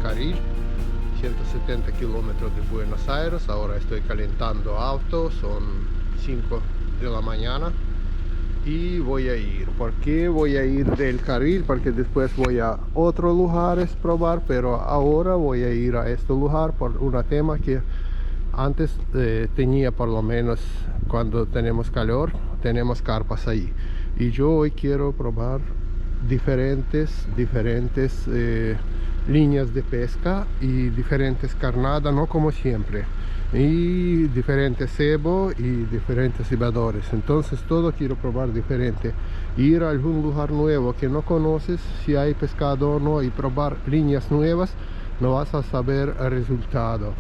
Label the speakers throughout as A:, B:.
A: Carril, 170 kilómetros de Buenos Aires. Ahora estoy calentando auto, son 5 de la mañana y voy a ir. ¿Por qué voy a ir del Carril? Porque después voy a otros lugares probar, pero ahora voy a ir a este lugar por un tema que antes tenía, por lo menos cuando tenemos calor, tenemos carpas ahí. Y yo hoy quiero probar diferentes líneas de pesca y diferentes carnadas, no como siempre, y diferentes cebo y diferentes cebadores. Entonces todo quiero probar diferente, ir a algún lugar nuevo que no conoces si hay pescado o no, y probar líneas nuevas. No vas a saber el resultado,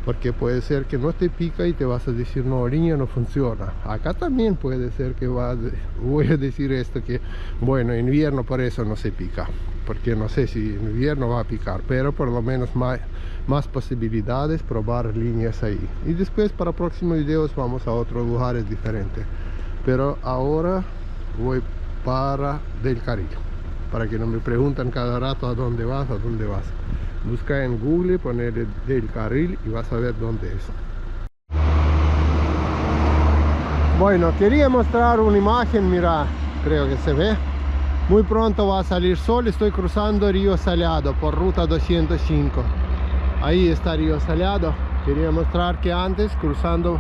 A: porque puede ser que no te pica y te vas a decir no, línea no funciona. Acá también puede ser que voy a decir esto, que bueno, en invierno por eso no se pica, porque no sé si en invierno va a picar, pero por lo menos más posibilidades probar líneas ahí. Y después para próximos videos vamos a otros lugares diferentes, pero ahora voy para del Carril, para que no me pregunten cada rato a dónde vas. Busca en Google, poner del Carril y vas a ver dónde es. Bueno, quería mostrar una imagen, mira, creo que se ve. Muy pronto va a salir sol, estoy cruzando Río Salado por ruta 205. Ahí está Río Salado. Quería mostrar que antes, cruzando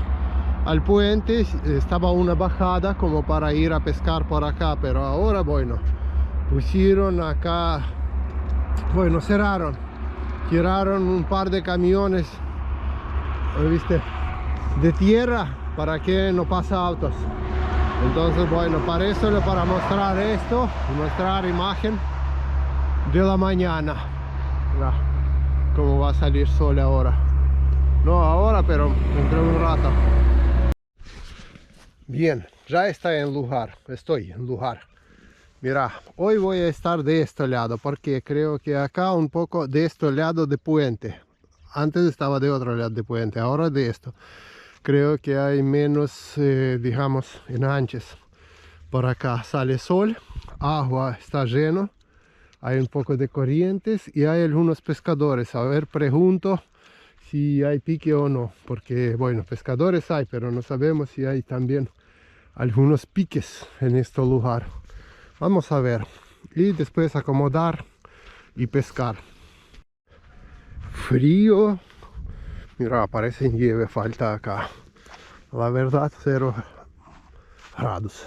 A: al puente, estaba una bajada como para ir a pescar por acá, pero ahora, bueno, pusieron acá, bueno, cerraron. Tiraron un par de camiones, ¿viste?, de tierra para que no pase autos. Entonces, bueno, para eso, para mostrar esto, mostrar imagen de la mañana. Mira cómo va a salir sol ahora. No ahora, pero dentro de un rato. Bien, ya está en lugar, estoy en lugar. Mira, hoy voy a estar de este lado, porque creo que acá un poco de este lado de puente. Antes estaba de otro lado de puente, ahora de esto. Creo que hay menos, digamos, enganches. Por acá sale sol, agua está lleno, hay un poco de corrientes y hay algunos pescadores. A ver, pregunto si hay pique o no, porque, bueno, pescadores hay, pero no sabemos si hay también algunos piques en este lugar. Vamos a ver y después acomodar y pescar. Frío, mira, parece nieve falta acá. La verdad, 0 grados.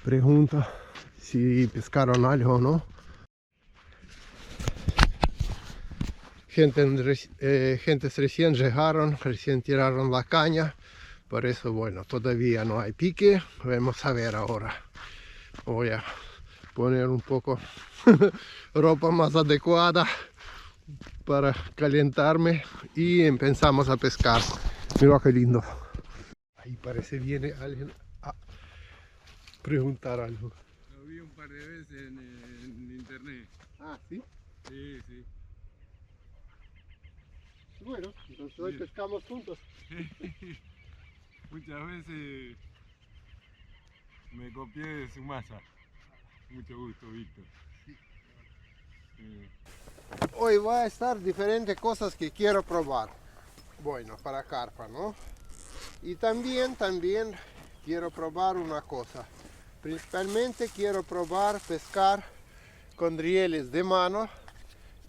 A: Pregunta si pescaron algo o no. Gentes recién llegaron, recién tiraron la caña. Por eso, bueno, todavía no hay pique. Vamos a ver ahora. Voy a poner un poco ropa más adecuada para calentarme y empezamos a pescar. Mira qué lindo. Ahí parece viene alguien a preguntar algo.
B: Lo vi un par de veces en internet.
A: Ah, ¿sí?
B: Sí, sí.
A: Bueno, entonces hoy pescamos juntos.
B: Muchas veces me copié de su masa. Mucho gusto, Víctor.
A: Hoy va a estar diferentes cosas que quiero probar. Bueno, para carpa, ¿no? Y también quiero probar una cosa. Principalmente quiero probar pescar con rieles de mano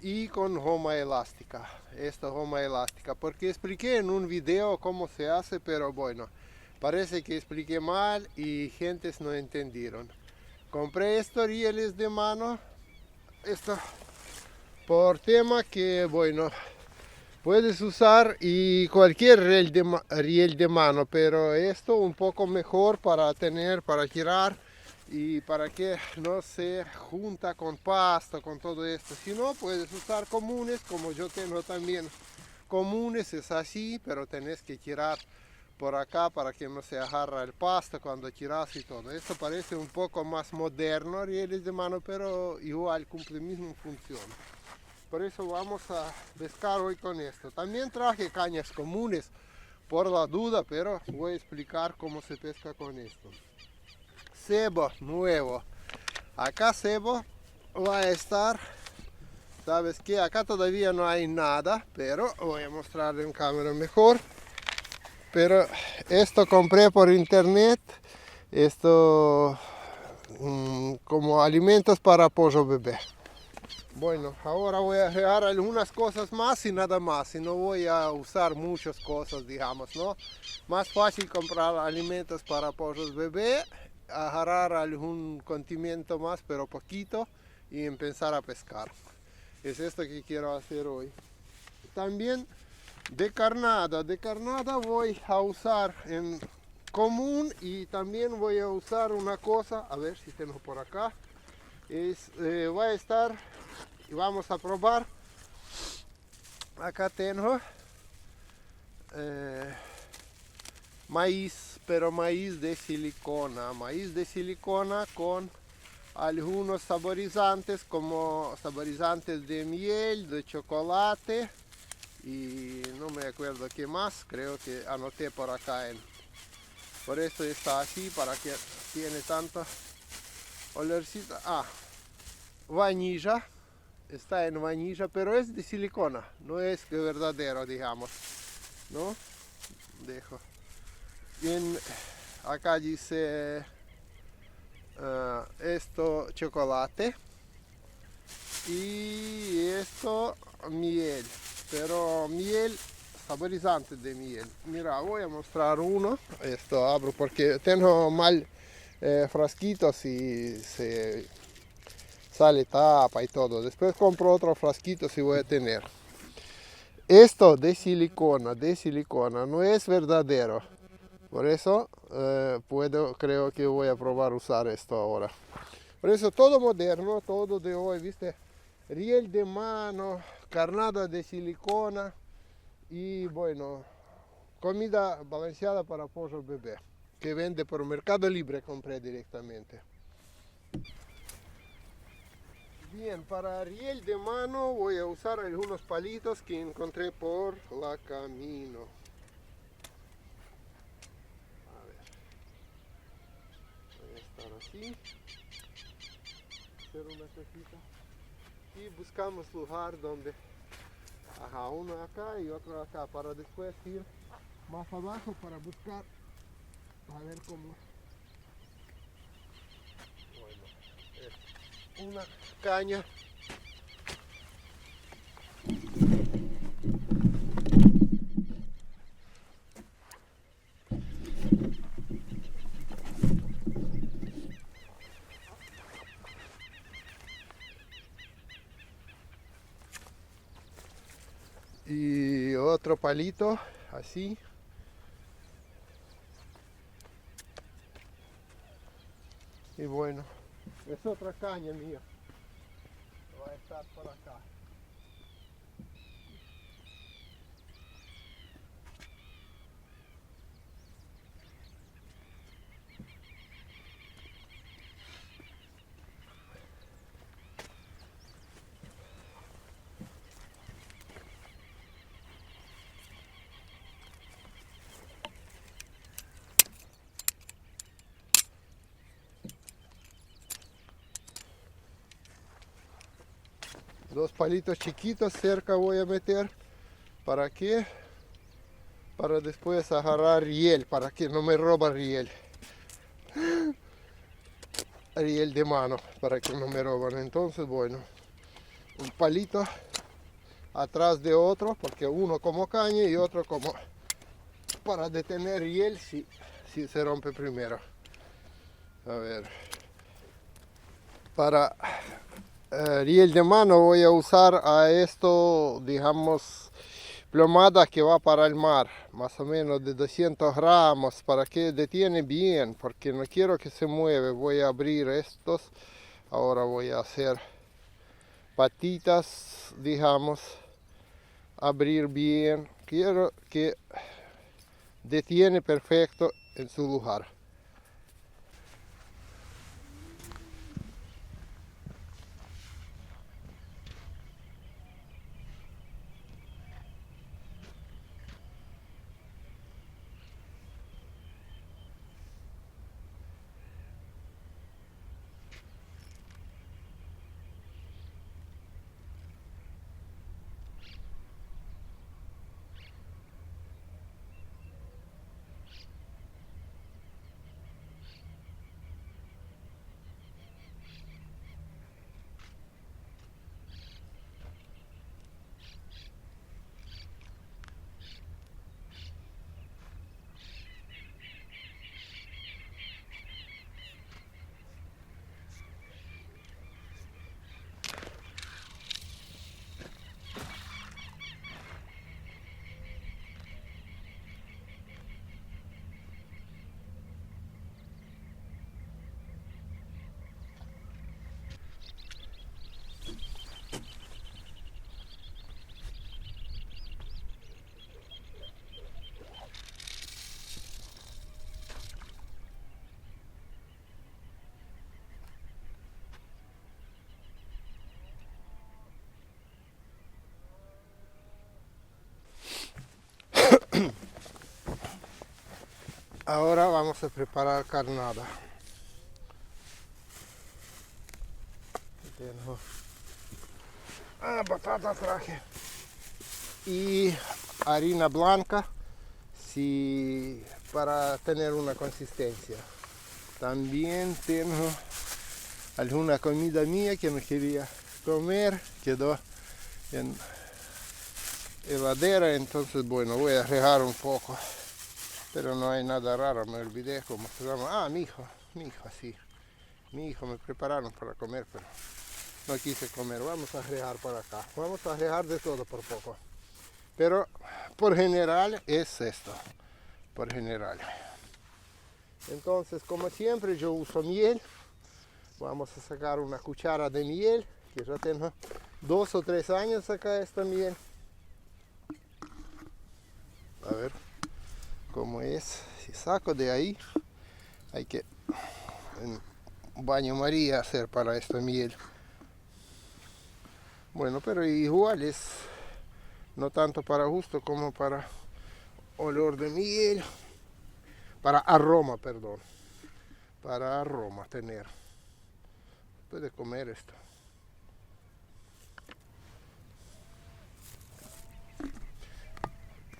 A: y con goma elástica. Esta goma elástica, porque expliqué en un video cómo se hace, pero bueno, parece que expliqué mal y gentes no entendieron. Compré estos rieles de mano, por tema que, bueno, puedes usar y cualquier riel de mano, pero esto un poco mejor para girar y para que no se junta con pasto, con todo esto. Si no, puedes usar comunes, como yo tengo también comunes, es así, pero tenés que girar por acá para que no se agarra el pasto cuando giras y todo. Esto parece un poco más moderno, rieles de mano, pero igual cumple la misma función. Por eso vamos a pescar hoy con esto. También traje cañas comunes por la duda, pero voy a explicar cómo se pesca con esto. Cebo nuevo. Acá cebo va a estar Sabes que acá todavía no hay nada, pero voy a mostrar en cámara mejor. Pero esto compré por internet, esto como alimentos para pollo bebé. Bueno, ahora voy a agregar algunas cosas más y nada más, y no voy a usar muchas cosas, digamos, ¿no? Más fácil comprar alimentos para pollos bebé, agarrar algún condimento más, pero poquito, y empezar a pescar. Es esto que quiero hacer hoy. También de carnada voy a usar en común, y también voy a usar una cosa, a ver si tengo por acá, va a estar, y vamos a probar. Acá tengo maíz, pero maíz de silicona con algunos saborizantes, como saborizantes de miel, de chocolate, y no me acuerdo qué más, creo que anoté por acá. Por eso está así, para que tiene tanta olorcita. Vainilla, está en vainilla, pero es de silicona, no es de verdadero, digamos, ¿no? Dejo. Bien, acá dice esto chocolate y esto miel, pero miel, saborizante de miel. Mira, voy a mostrar uno. Esto abro porque tengo mal frasquitos y se sale tapa y todo. Después compro otro frasquito si voy a tener. Esto de silicona, no es verdadero. Por eso creo que voy a probar usar esto ahora. Por eso todo moderno, todo de hoy, ¿viste? Riel de mano, carnada de silicona y bueno, comida balanceada para pollo bebé, que vende por Mercado Libre, compré directamente. Bien, para riel de mano voy a usar algunos palitos que encontré por la camino. A ver, voy a estar así, hacer una cosita y buscamos lugar donde uno acá y otro acá, para después ir más abajo para buscar, a ver cómo. Bueno, es una caña. Y otro palito, así. Y bueno, es otra caña mía. Va a estar por acá. Dos palitos chiquitos cerca voy a meter. ¿Para qué? Para después agarrar riel, para que no me roba riel. Riel de mano, para que no me roban. Entonces, bueno, un palito atrás de otro, porque uno como caña y otro como para detener riel si se rompe primero. A ver, para riel de mano voy a usar a esto, digamos, plomada que va para el mar, más o menos de 200 gramos, para que detiene bien, porque no quiero que se mueva. Voy a abrir estos, ahora voy a hacer patitas, digamos, abrir bien, quiero que detiene perfecto en su lugar. Ahora vamos a preparar carnada. Tengo batata traje y harina blanca para tener una consistencia. También tengo alguna comida mía que no quería comer, quedó en heladera, entonces bueno, voy a regar un poco, pero no hay nada raro, me olvidé cómo se llama. Mi hijo, sí, mi hijo me prepararon para comer, pero no quise comer. Vamos a regar por acá, vamos a regar de todo por poco, pero por general es esto, por general. Entonces, como siempre, yo uso miel. Vamos a sacar una cuchara de miel, que ya tengo 2 o 3 años acá esta miel. A ver cómo es. Si saco de ahí, hay que un baño María hacer para esta miel. Bueno, pero igual es no tanto para gusto como para olor de miel, para aroma, perdón, para aroma tener. Puede comer esto.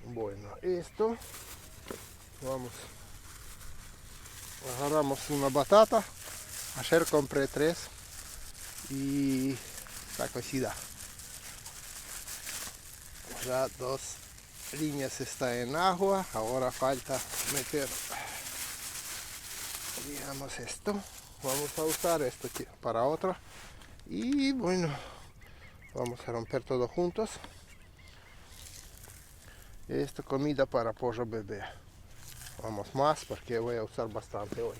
A: Bueno, esto vamos, agarramos una batata. Ayer compré 3 y está cocida. Ya 2 líneas está en agua. Ahora falta meter, digamos, esto. Vamos a usar esto para otra. Y bueno, vamos a romper todo juntos. Esta comida para pollo bebé. Vamos más porque voy a usar bastante hoy.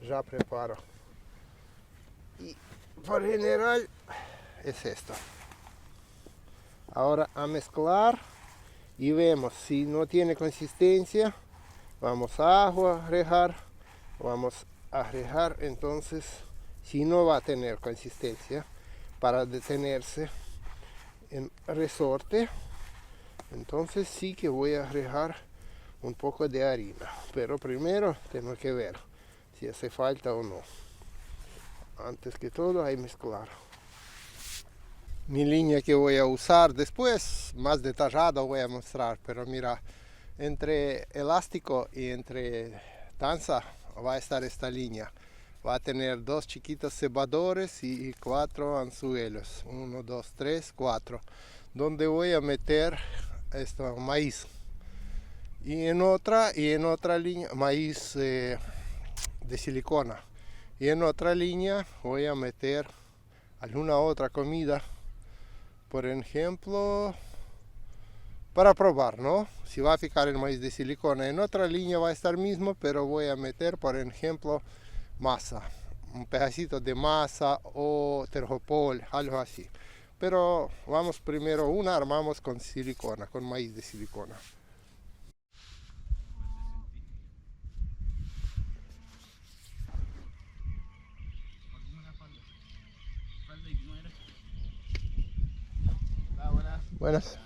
A: Ya preparo. Y por general es esto. Ahora a mezclar y vemos si no tiene consistencia. Vamos a regar. Vamos a regar. Entonces, si no va a tener consistencia para detenerse en resorte, entonces sí que voy a regar un poco de harina. Pero primero tengo que ver si hace falta o no. Antes que todo hay que mezclar. Mi línea que voy a usar después, más detallada voy a mostrar, pero mira, entre elástico y entre tanza va a estar esta línea. Va a tener 2 chiquitos cebadores y 4 anzuelos. 1, 2, 3, 4. Donde voy a meter esto, maíz. Y en otra línea, maíz de silicona. Y en otra línea voy a meter alguna otra comida. Por ejemplo, para probar, ¿no? Si va a ficar el maíz de silicona. En otra línea va a estar mismo, pero voy a meter, por ejemplo, masa. Un pedacito de masa o terjopol, algo así. Pero vamos primero, armamos con silicona, con maíz de silicona. Buenas.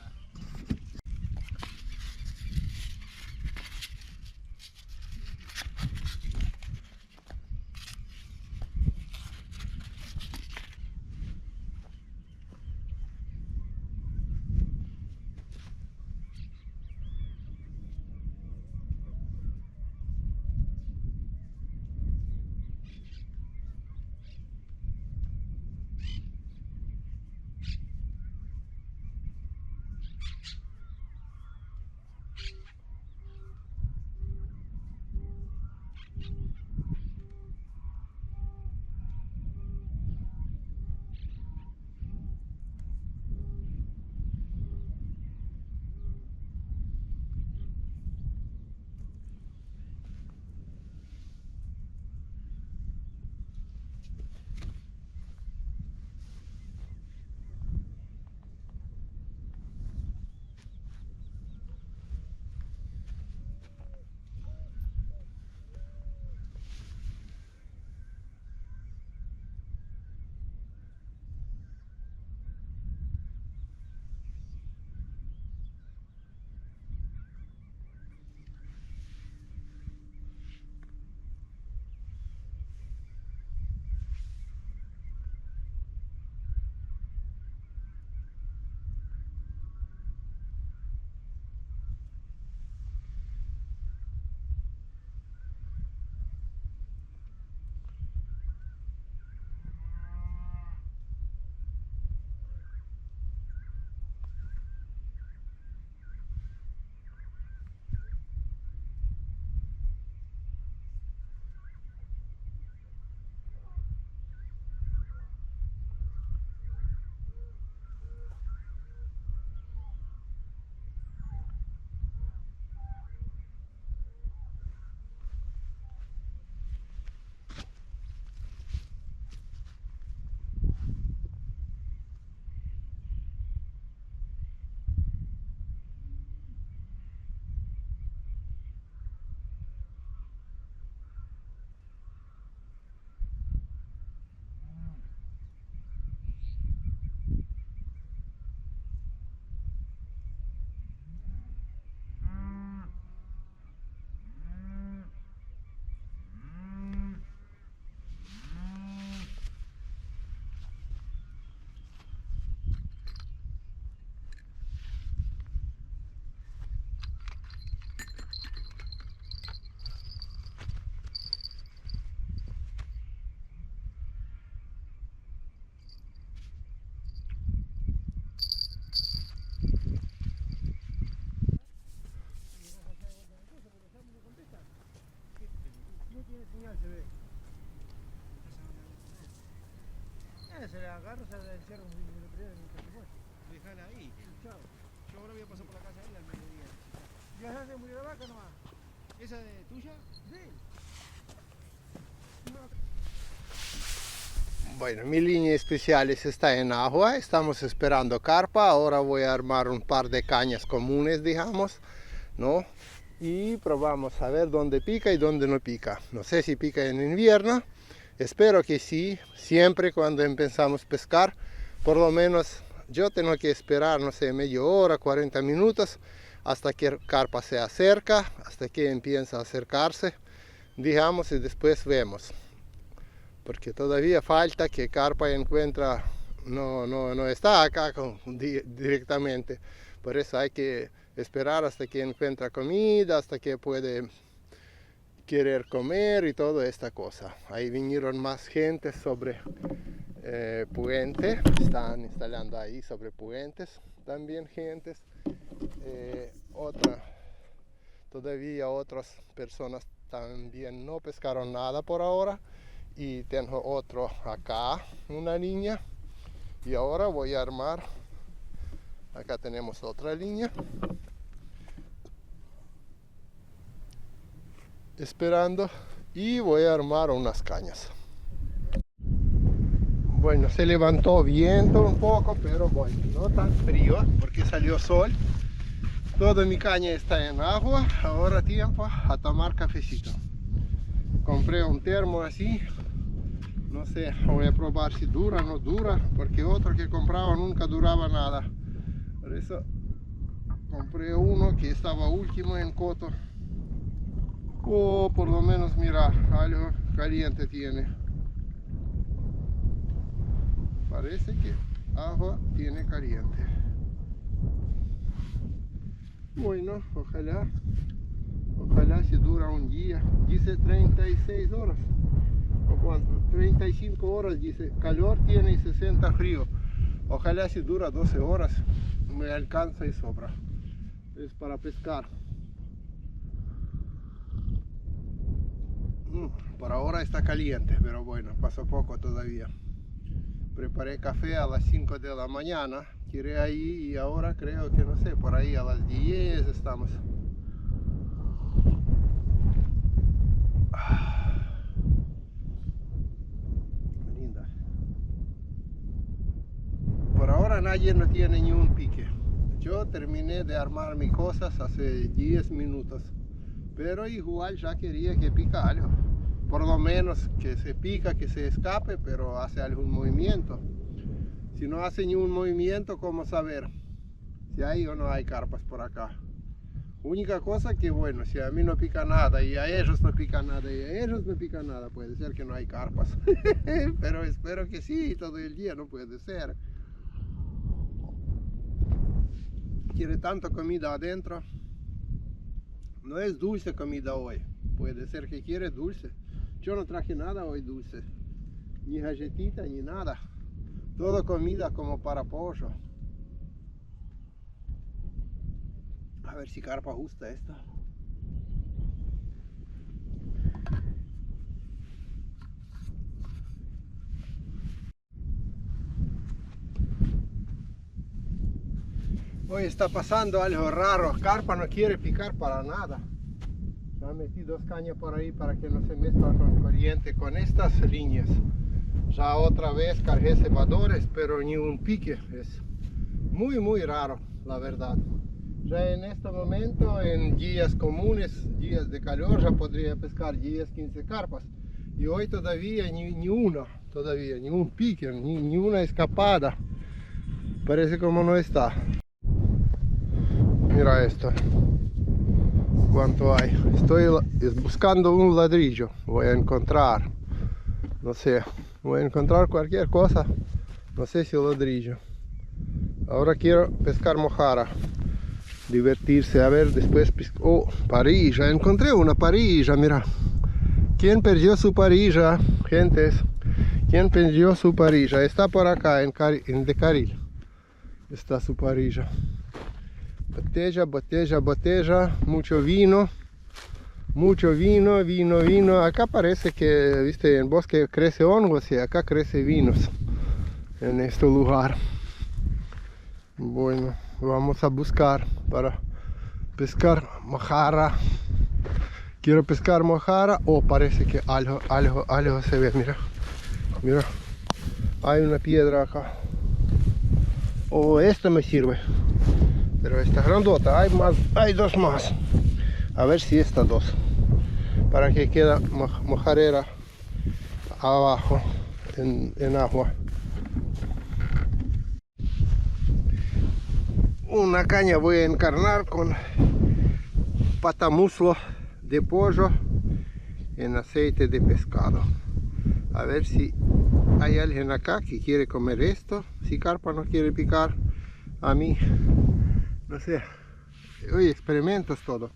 C: tiene señal, se ve. Se le agarra, se le encierra un vídeo de y déjala ahí. Chao. Yo ahora voy a pasar por la casa de él al mediodía. ¿Ya se murió la vaca nomás? ¿Esa de tuya? Sí.
A: Bueno, mi línea especial está en agua, estamos esperando carpa, ahora voy a armar un par de cañas comunes, digamos, ¿no? Y probamos a ver dónde pica y dónde no pica. No sé si pica en invierno, espero que sí, siempre cuando empezamos a pescar, por lo menos yo tengo que esperar, no sé, media hora, 40 minutos, hasta que carpa se acerca, hasta que empieza a acercarse, digamos, y después vemos. Porque todavía falta que carpa encuentra, no está acá directamente, por eso hay que esperar hasta que encuentra comida, hasta que puede querer comer y toda esta cosa. Ahí vinieron más gente sobre puente, están instalando ahí sobre puentes también gentes, todavía otras personas también no pescaron nada por ahora. Y tengo otro acá, una línea, y ahora voy a armar, acá tenemos otra línea, esperando, y voy a armar unas cañas. Bueno, se levantó viento un poco, pero bueno, no tan frío porque salió sol. Toda mi caña está en agua, ahora tiempo a tomar cafecito. Compré un termo así. No sé, voy a probar si dura o no dura, porque otro que compraba nunca duraba nada. Por eso compré uno que estaba último en coto. Por lo menos mira, algo caliente tiene. Parece que agua tiene caliente. Bueno, ojalá si dura un día. Dice 36 horas. ¿O cuánto? 35 horas dice, calor tiene y 60 frío. Ojalá si dura 12 horas, me alcanza y sobra. Es para pescar. Por ahora está caliente, pero bueno, pasó poco todavía. Preparé café a las 5 de la mañana, tiré ahí y ahora creo que no sé, por ahí a las 10 estamos. Por ahora nadie no tiene ni un pique. Yo terminé de armar mis cosas hace 10 minutos. Pero igual ya quería que pica algo. Por lo menos que se pica, que se escape, pero hace algún movimiento. Si no hace ni un movimiento, ¿cómo saber si hay o no hay carpas por acá? Única cosa que bueno, si a mí no pica nada y a ellos no pica nada y a ellos no pica nada, puede ser que no hay carpas. Pero espero que sí, todo el día no puede ser. Quiere tanta comida adentro. No es dulce comida hoy. Puede ser que quiere dulce. Yo no traje nada hoy dulce. Ni galletita ni nada. Toda comida como para pollo. A ver si carpa gusta esta. Hoy está pasando algo raro, carpa no quiere picar para nada. Ya metí dos cañas por ahí para que no se mezcla con corriente con estas líneas. Ya otra vez cargué cebadores, pero ni un pique. Es muy raro, la verdad. Ya en este momento, en días comunes, días de calor, ya podría pescar 10, 15 carpas. Y hoy todavía ni una, ni un pique, ni una escapada. Parece como no está. Mira esto, cuánto hay. Estoy buscando un ladrillo, voy a encontrar, no sé, voy a encontrar cualquier cosa, no sé si ladrillo. Ahora quiero pescar mojarra, divertirse, a ver, después oh, parilla, encontré una parilla, mira. ¿Quién perdió su parilla, gentes? ¿Quién perdió su parilla? Está por acá, en Decaril, está su parilla. Botella, mucho vino. Mucho vino, vino, vino. Acá parece que, viste, en bosque crece hongos y acá crece vinos en este lugar. Bueno, vamos a buscar para pescar mojarra. Quiero pescar mojarra. Oh, parece que algo se ve, mira. Mira, hay una piedra acá. Oh, esta me sirve. Pero esta grandota, hay más, hay dos más. A ver si estas dos. Para que quede mojarera abajo en agua. Una caña voy a encarnar con patamuslo de pollo en aceite de pescado. A ver si hay alguien acá que quiere comer esto. Si carpa no quiere picar, a mí, no sé. Hoy experimentos todo.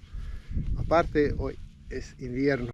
A: Aparte, hoy es invierno.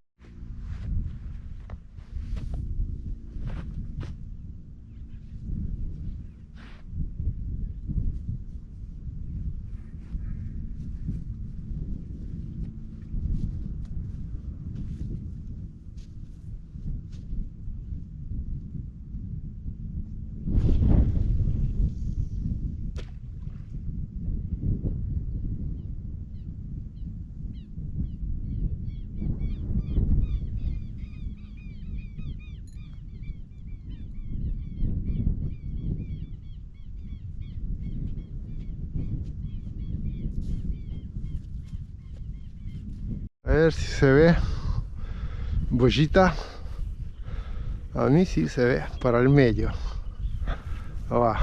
A: A ver si se ve. Bollita. A mí sí se ve para el medio. Va.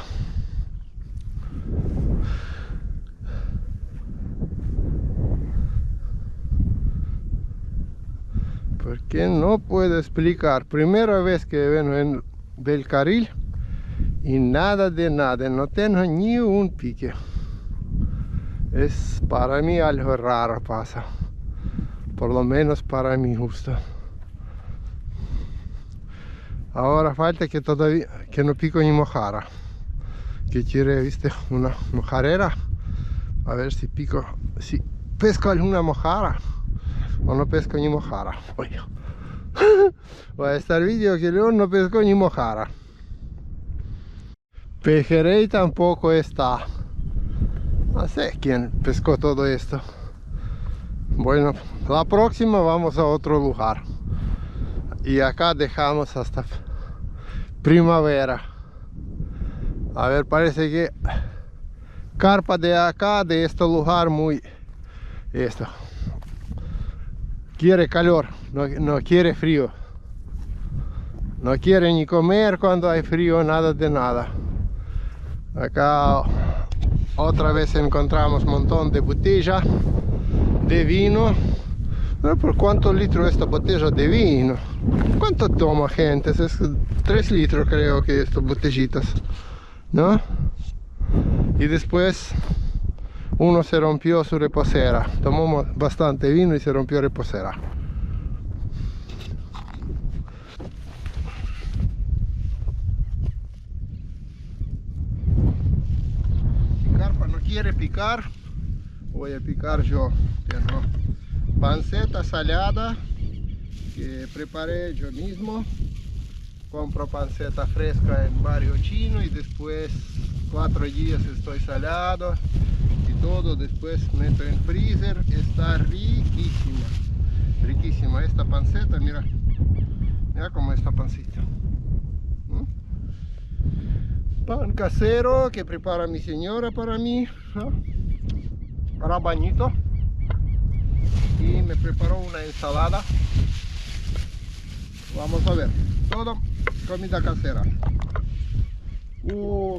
A: Porque no puedo explicar. Primera vez que vengo en Belcarril y nada de nada. No tengo ni un pique. Es para mí algo raro pasa. Por lo menos para mi gusto. Ahora falta que todavía que no pico ni mojarra. Que quiere, viste, una mojarera. A ver si pico, si pesco alguna mojarra o no pesco ni mojarra. Oye. Va a estar vídeo que León no pescó ni mojarra. Pejerrey tampoco está. No sé quién pescó todo esto. Bueno, la próxima vamos a otro lugar. Y acá dejamos hasta primavera. A ver, parece que carpa de acá, de este lugar muy... Esto. Quiere calor, no quiere frío. No quiere ni comer cuando hay frío, nada de nada. Acá otra vez encontramos un montón de botella de vino. ¿Por cuántos litros esta botella de vino? ¿Cuánto toma gente? Es 3 litros creo que estas botellitas, ¿no? Y después uno se rompió su reposera. Tomamos bastante vino y se rompió reposera. Si carpa no quiere picar, voy a picar yo. Tengo panceta salada que preparé yo mismo. Compro panceta fresca en barrio chino y después 4 días estoy salado y todo. Después meto en freezer. Está riquísima, riquísima esta panceta. Mira, mira cómo está pancita. Pan casero que prepara mi señora para mí, ¿no? Rabanito. Y me preparó una ensalada. Vamos a ver, todo comida casera.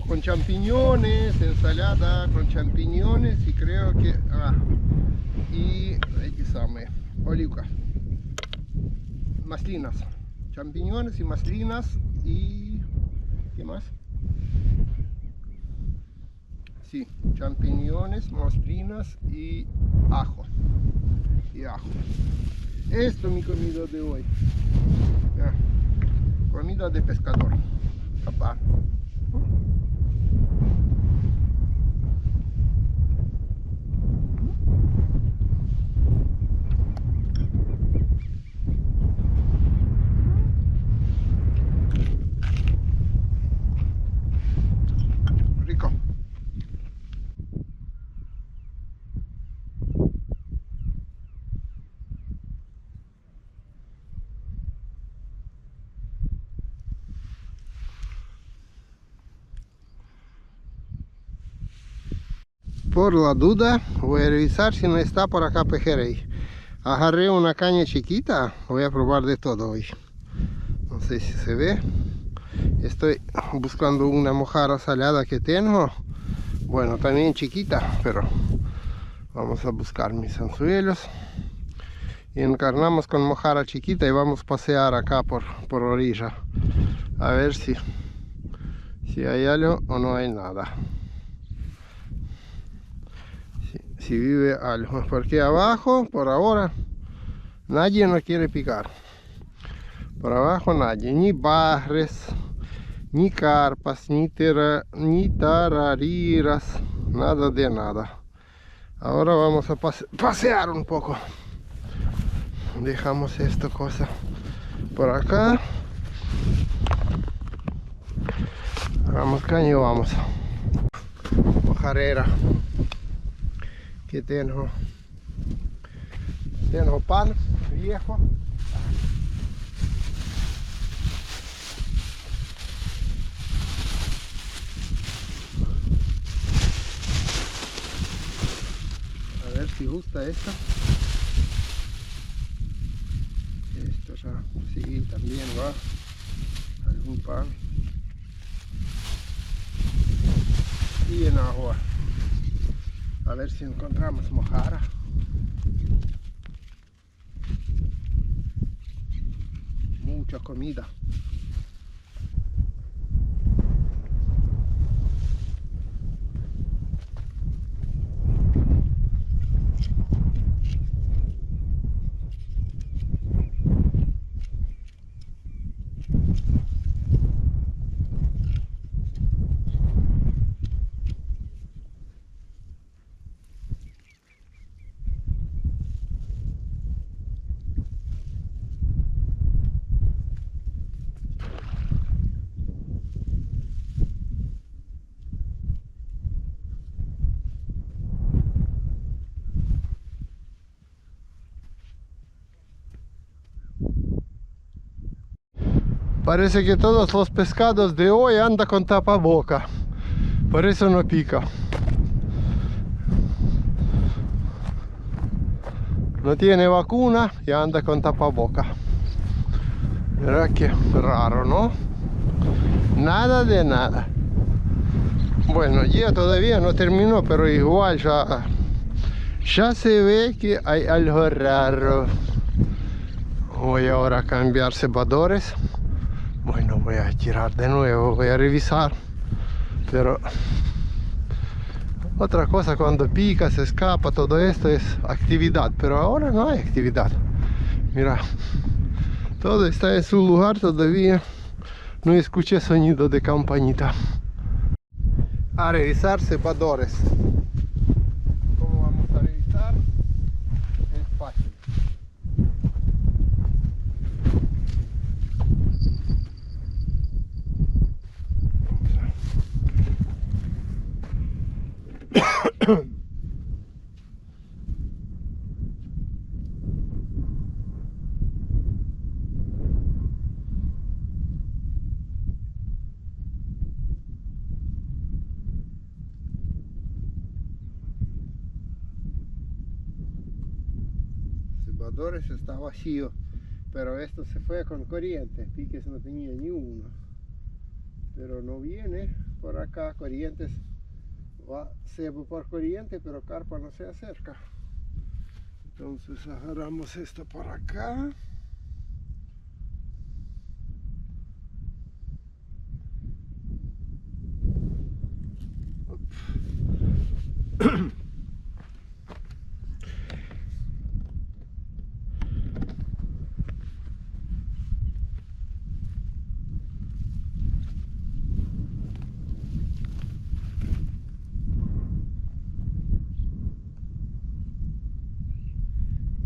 A: Con champiñones, ensalada con champiñones y creo que... y aquí sabe, oliva, maslinas, champiñones y maslinas y... ¿qué más? Sí, champiñones, maslinas y ajo. Esto es mi comida de hoy. Comida de pescador. Papá. por la duda voy a revisar si no está por acá pejerrey. Agarré una caña chiquita, voy a probar de todo hoy. No sé si se ve. Estoy buscando una mojarra salada que tengo. Bueno, también chiquita, pero vamos a buscar mis anzuelos. Y encarnamos con mojarra chiquita y vamos a pasear acá por orilla. A ver si hay algo o no hay nada. Si vive algo. Porque abajo, por ahora, nadie nos quiere picar. Por abajo nadie. Ni barres, ni carpas, ni tarariras. Nada de nada. Ahora vamos a pasear un poco. Dejamos esta cosa por acá. Hagamos caña y vamos. Mojarera. Que tengo pan viejo. A ver si gusta esta. Esto ya sí también va. Algún pan. Y en agua. A ver si encontramos mojarra. Mucha comida. Parece que todos los pescados de hoy andan con tapaboca, por eso no pica. No tiene vacuna y anda con tapaboca. Mira qué raro, ¿no? Nada de nada. Bueno, ya todavía no terminó, pero igual ya se ve que hay algo raro. Voy ahora a cambiar cebadores. Bueno, voy a tirar de nuevo, voy a revisar, pero otra cosa cuando pica, se escapa, todo esto es actividad, pero ahora no hay actividad. Mira, todo está en su lugar todavía, no escuché sonido de campanita. A revisar cebadores. ¿Cómo vamos a revisar? Es fácil. Cebadores está vacío, pero esto se fue con corriente. Piques no tenía ni uno, pero no viene por acá. Corrientes va cebo por corriente, pero carpa no se acerca. Entonces agarramos esto por acá.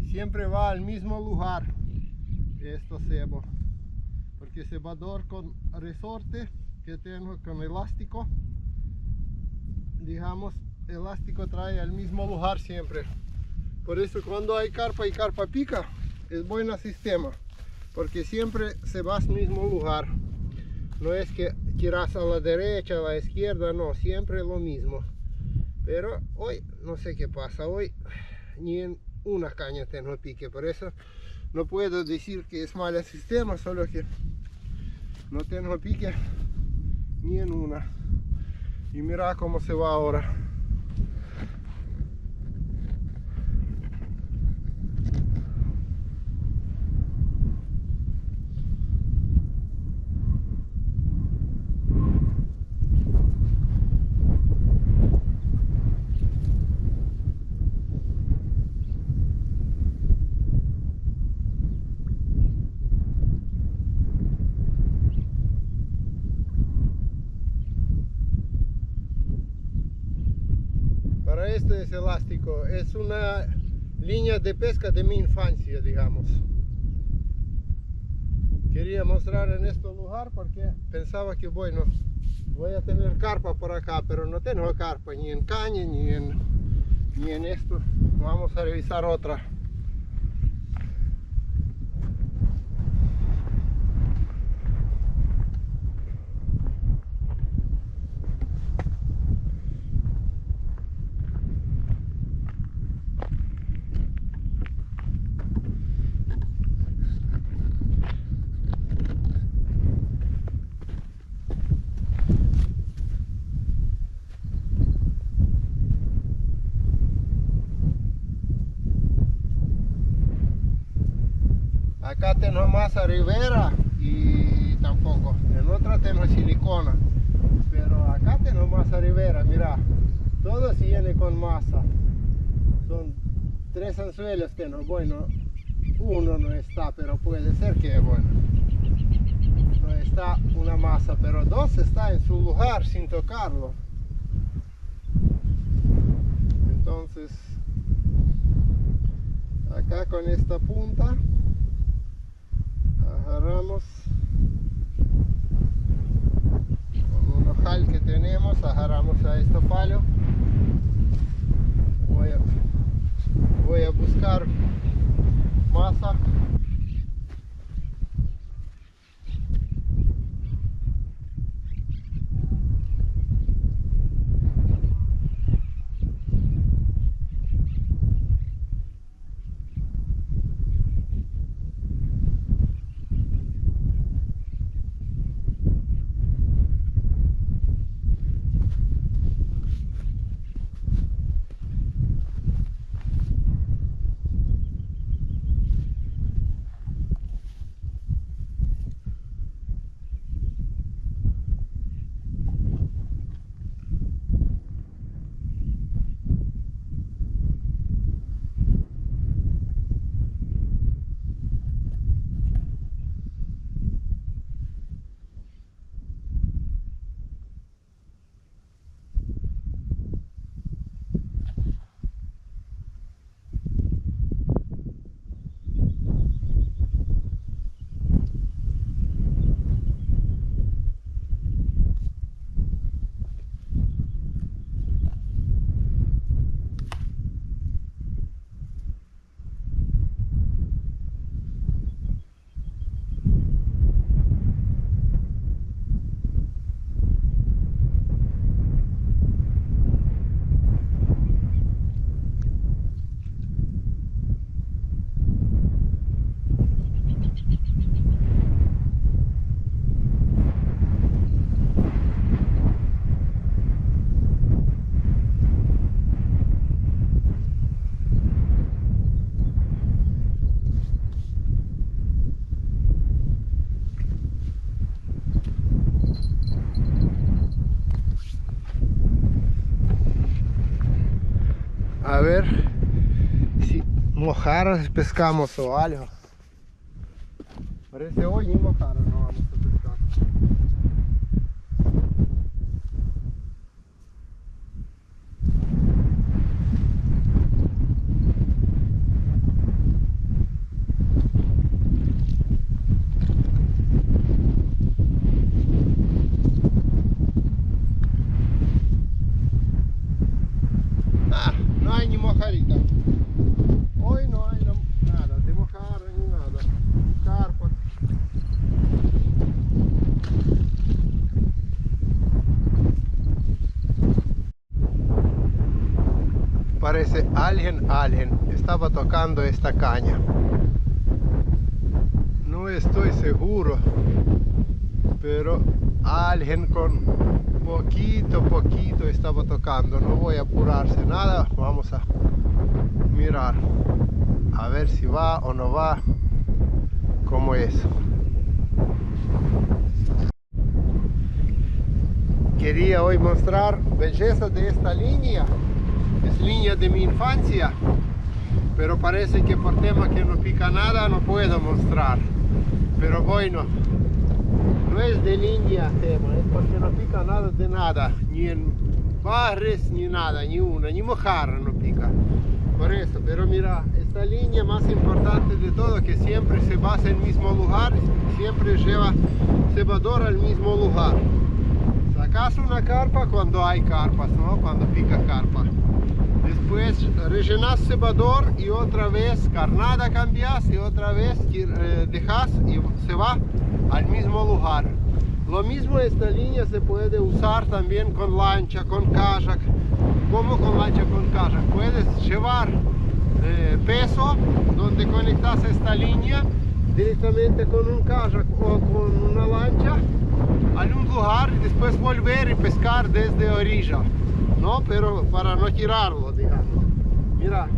A: Siempre va al mismo lugar esto cebo, porque cebador con resorte que tengo con elástico, digamos, elástico trae al mismo lugar siempre. Por eso cuando hay carpa y carpa pica, es buen sistema, porque siempre se va al mismo lugar. No es que tiras a la derecha, a la izquierda, no, siempre lo mismo. Pero hoy no sé qué pasa, hoy ni en una caña tengo pique, por eso no puedo decir que es mal el sistema, solo que no tengo pique ni en una. Y mira cómo se va ahora. Para esto es elástico, es una línea de pesca de mi infancia, digamos. Quería mostrar en este lugar porque pensaba que bueno, voy a tener carpa por acá, pero no tengo carpa ni en caña ni en esto. Vamos a revisar otra. Acá tengo masa ribera y tampoco. En otra tengo silicona. Pero acá tengo masa ribera, mira. Todo se viene con masa. Son 3 anzuelos tengo. Bueno, uno no está, pero puede ser que bueno. No está una masa, pero 2 está en su lugar sin tocarlo. Entonces, acá con esta punta agarramos con un ojal que tenemos, agarramos a este palo. Voy a buscar masa. A ver si mojarras pescamos o algo. Parece hoy ni mojarras no vamos a pescar. No hay ni mojarita. Hoy no hay nada de mojarra ni nada. Ni carpa. parece alguien estaba tocando esta caña. No estoy seguro, pero alguien con poquito estaba tocando. No voy a apurarse nada, vamos a mirar a ver si va o no va, cómo es. Quería hoy mostrar belleza de esta línea. Es línea de mi infancia, pero parece que por tema que no pica nada no puedo mostrar. Pero bueno, no es de línea tema, es porque no pica nada de nada, ni en barres ni nada, ni una, ni mojarra no pica. Por eso, pero mira, esta línea más importante de todo, que siempre se basa en el mismo lugar, siempre lleva cebador al mismo lugar. Sacas una carpa cuando hay carpas, ¿no? Cuando pica carpa. Después rellenas cebador y otra vez carnada cambias y otra vez dejas y se va al mismo lugar. Lo mismo esta línea se puede usar también con lancha, con kayak. ¿Cómo con lancha, con kayak? Puedes llevar peso donde conectas esta línea directamente con un kayak o con una lancha a un lugar y después volver y pescar desde orilla, ¿no? Pero para no tirarlo, digamos. Mira,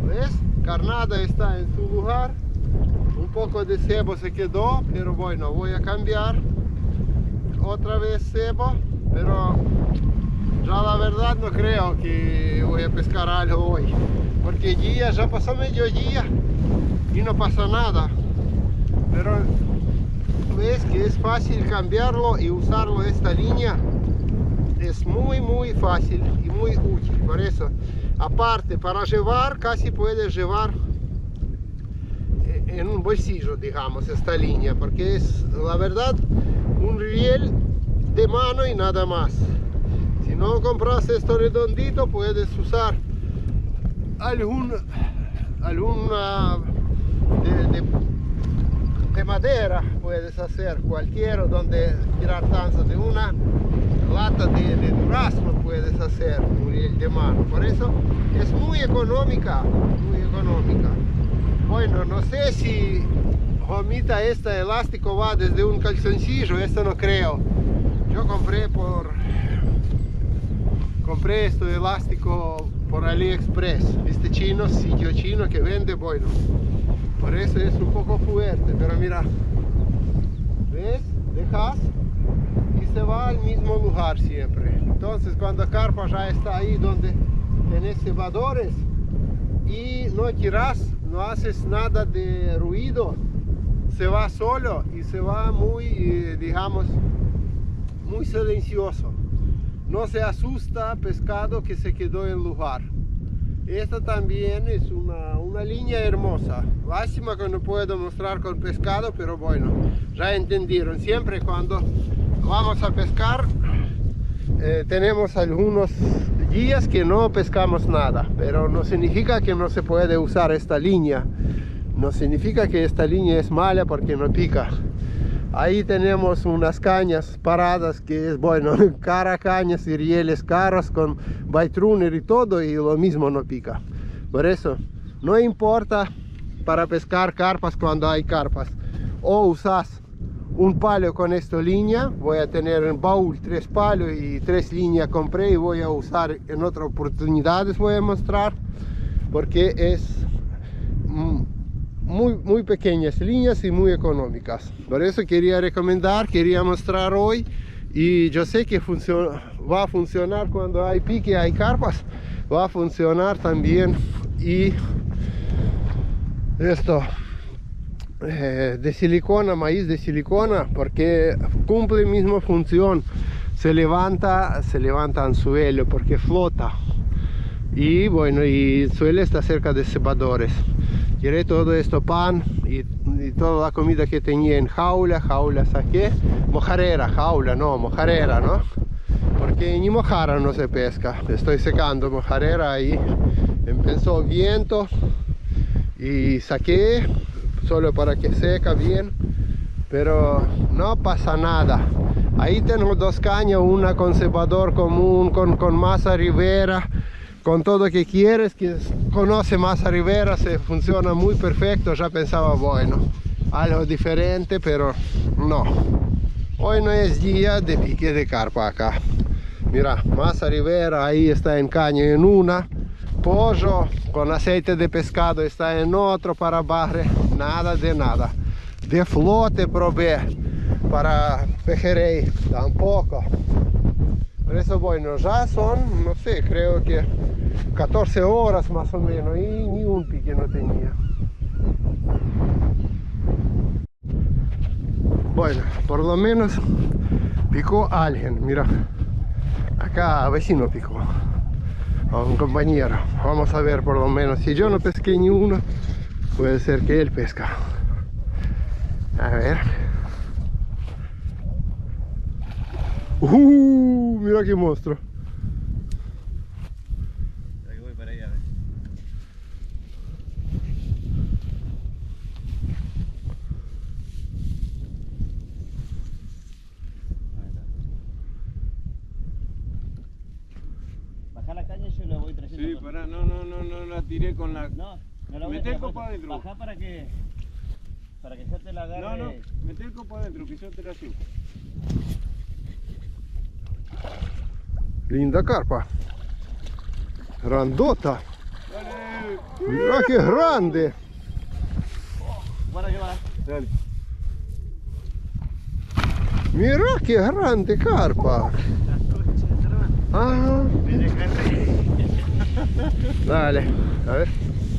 A: ¿ves? Carnada está en su lugar, un poco de cebo se quedó, pero bueno, voy a cambiar otra vez cebo, pero ya la verdad no creo que voy a pescar algo hoy, porque día ya pasó mediodía y no pasa nada. Pero ves que es fácil cambiarlo y usarlo esta línea, es muy fácil y muy útil. Por eso, aparte, para llevar, casi puedes llevar en un bolsillo, digamos, esta línea, porque es la verdad un riel de mano y nada más. Si no compras esto redondito, puedes usar alguna de madera, puedes hacer cualquiera donde tirar tanza, de una lata de durazno puedes hacer un riel de mano. Por eso es muy económica, muy económica. Bueno, no sé si Romita este elástico va desde un calzoncillo, esto no creo. Yo compré este elástico por AliExpress, este chino, sitio chino que vende, bueno, por eso es un poco fuerte, pero mira, ¿ves? Dejas y se va al mismo lugar siempre. Entonces cuando carpa ya está ahí donde tenés cebadores y no tiras, no haces nada de ruido, se va solo y se va muy, digamos, muy silencioso. No se asusta pescado que se quedó en el lugar. Esta también es una línea hermosa. Lástima que no puedo mostrar con pescado, pero bueno, ya entendieron. Siempre cuando vamos a pescar, tenemos algunos días que no pescamos nada, pero no significa que no se puede usar esta línea. No significa que esta línea es mala porque no pica. Ahí tenemos unas cañas paradas que es bueno, cara cañas y rieles caros con baitruner y todo, y lo mismo no pica. Por eso no importa para pescar carpas cuando hay carpas. O usas un palo con esta línea, voy a tener en baúl 3 palos y 3 líneas compré y voy a usar en otras oportunidades, voy a mostrar, porque es muy pequeñas líneas y muy económicas. Por eso quería recomendar, quería mostrar hoy, y yo sé que va a funcionar cuando hay pique, hay carpas, va a funcionar también. Y esto de silicona, maíz de silicona, porque cumple la misma función, se levanta anzuelo porque flota, y bueno, y el suelo está cerca de cebadores. Tiré todo esto pan y toda la comida que tenía en jaula saqué, mojarera, mojarera, ¿no? Porque ni mojarra no se pesca. Estoy secando mojarera ahí, empezó viento y saqué solo para que seca bien, pero no pasa nada. Ahí tengo 2 cañas, una con cebador común, con masa ribera, con todo que quieres, que conoce Masa Rivera, se funciona muy perfecto. Ya pensaba, bueno, algo diferente, pero no. Hoy no es día de pique de carpa acá. Mira, Masa Rivera ahí está en caña en una, pollo con aceite de pescado está en otro para barre, nada de nada. De flote probé para pejerrey tampoco. Por eso bueno, ya son, no sé, creo que 14 horas más o menos y ni un pique no tenía. Bueno, por lo menos picó alguien, mira. Acá vecino picó a un compañero. Vamos a ver por lo menos. Si yo no pesqué ni uno, puede ser que él pesca. A ver. Mira qué monstruo.
C: Ahí voy para allá, a ver. Baja la caña y yo la voy trayendo.
B: Sí,
C: con-
B: pará, no la tiré con la...
C: No, no la voy a
B: Mete el
C: tirar
B: copo
C: por-
B: adentro.
C: Baja para que yo te la agarre.
B: No, metí el copo adentro, que yo te la subo.
A: Linda carpa. Grandota.
B: Dale,
A: Mira qué grande.
C: Guarda que va.
B: dale.
A: Mira qué grande carpa. Ah, dale. A ver,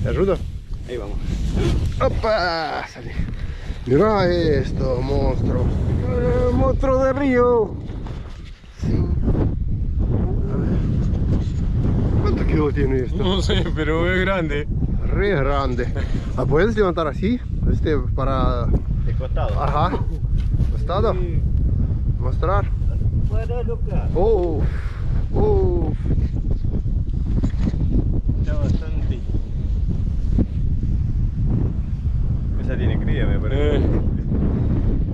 A: ¿te ayudo?
B: Ahí vamos.
A: ¡Opa! Salí. Mira esto, monstruo. Monstruo de río. Sí. A ver. ¿Cuánto kilo tiene esto?
B: No sé, pero es grande.
A: Re grande. ¿La puedes levantar así? Para...
C: De costado.
A: Ajá. ¿Costado?
B: Sí.
A: Mostrar.
C: Bueno, Lucas.
A: Oh.
B: Está bastante.
C: Esa tiene cría, me parece.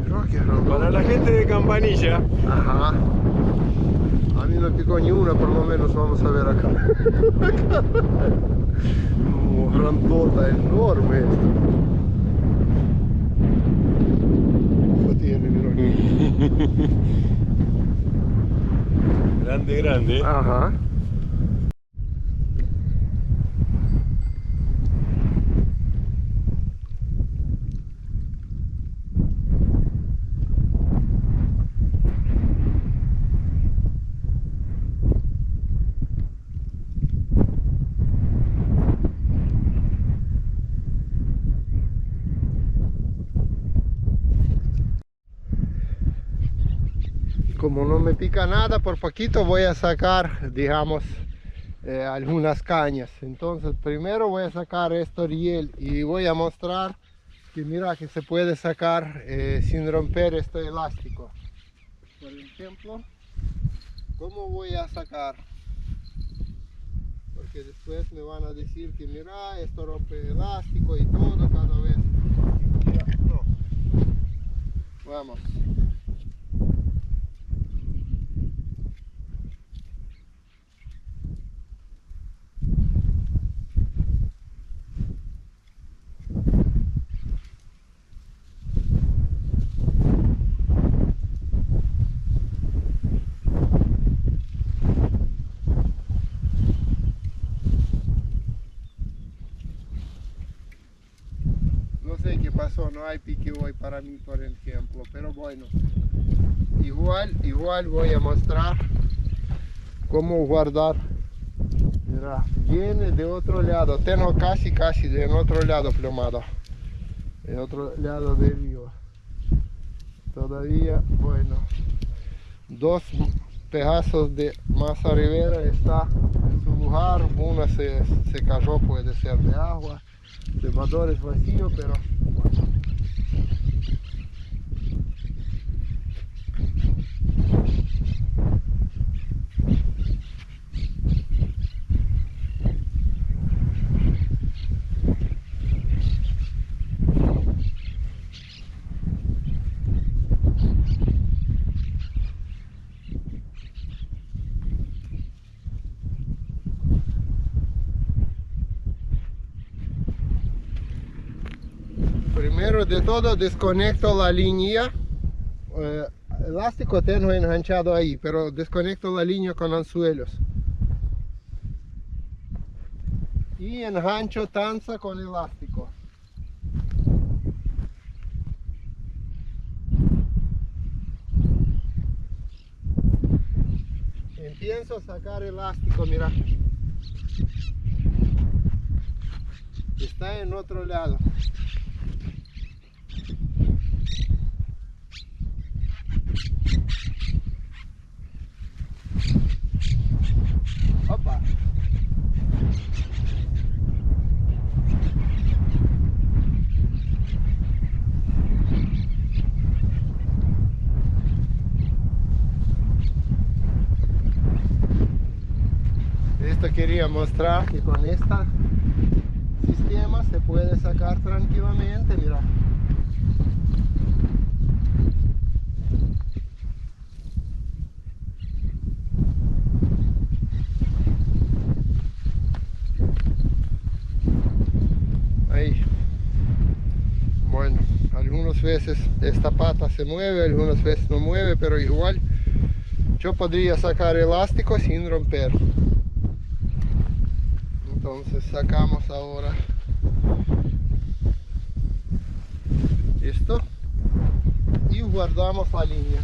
A: Mira qué grande.
B: Para la gente de Campanilla.
A: Ajá. A mí no picó ni una, por lo menos. Vamos a ver acá. Acá. Grandota, enorme. Ufo tiene, mira.
B: Grande.
A: Ajá. Como no me pica nada, por poquito voy a sacar, digamos, algunas cañas. Entonces primero voy a sacar esto riel y voy a mostrar que mira que se puede sacar sin romper este elástico. Por ejemplo, ¿cómo voy a sacar? Porque después me van a decir que mira, esto rompe elástico y todo cada vez. Mira, no. Vamos. No sé qué pasó, no hay pique hoy para mí, por ejemplo, pero bueno, igual voy a mostrar cómo guardar. Mira, viene de otro lado, tengo casi de otro lado plomado, de otro lado del río. Todavía, bueno, 2 pedazos de Masa Rivera está en su lugar, una se cayó, puede ser de agua. El cebador es vacío, pero primero de todo desconecto la línea. Elástico tengo enganchado ahí, pero desconecto la línea con anzuelos. Y engancho tanza con elástico. Empiezo a sacar elástico, mira. Está en otro lado. Opa. Esto quería mostrar que con este sistema se puede sacar tranquilamente, mira. Ahí. Bueno, algunas veces esta pata se mueve, algunas veces no mueve, pero igual yo podría sacar elástico sin romper. Entonces sacamos ahora esto y guardamos la línea.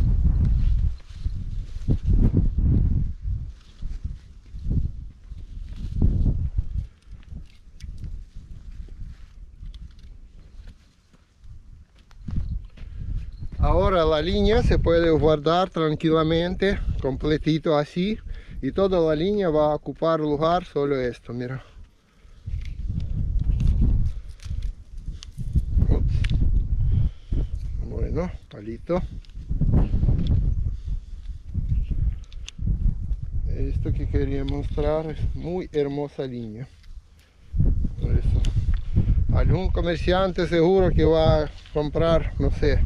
A: Ahora la línea se puede guardar tranquilamente, completito así, y toda la línea va a ocupar lugar solo esto, mira. Ups. Bueno, palito. Esto que quería mostrar es muy hermosa línea. Por eso, algún comerciante seguro que va a comprar, no sé,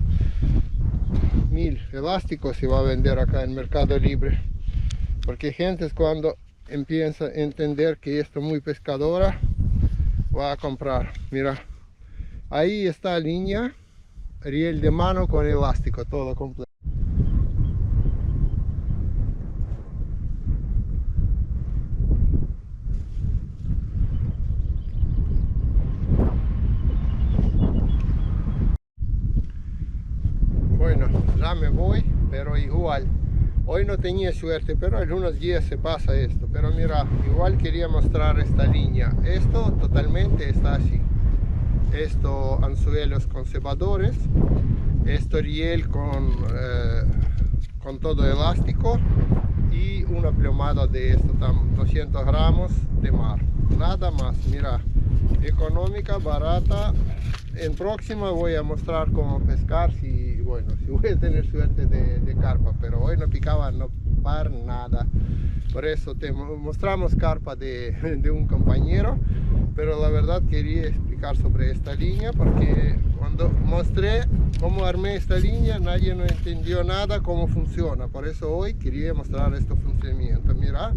A: 1000 elásticos y va a vender acá en Mercado Libre. Porque gente cuando empieza a entender que esto es muy pescadora, va a comprar. Mira, ahí está la línea, riel de mano con elástico, todo completo. Bueno, ya me voy, pero igual. Hoy no tenía suerte, pero algunos días se pasa esto. Pero mira, igual quería mostrar esta línea. Esto totalmente está así. Esto anzuelos con cebadores. Esto riel con todo elástico. Y una plomada de esto, 200 gramos de mar. Nada más, mira. Económica, barata. En próxima voy a mostrar cómo pescar, si voy a tener suerte de carpa, pero hoy no picaba no para nada. Por eso te mostramos carpa de un compañero, pero la verdad quería explicar sobre esta línea porque cuando mostré cómo armé esta línea nadie no entendió nada cómo funciona. Por eso hoy quería mostrar este funcionamiento. Mira,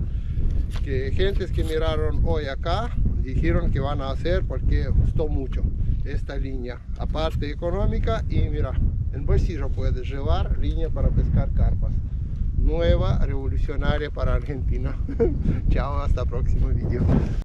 A: que gentes que miraron hoy acá dijeron que van a hacer porque gustó mucho esta línea, aparte económica. Y mira, en bolsillo puedes llevar línea para pescar carpas, nueva, revolucionaria para Argentina. Chao, hasta el próximo video.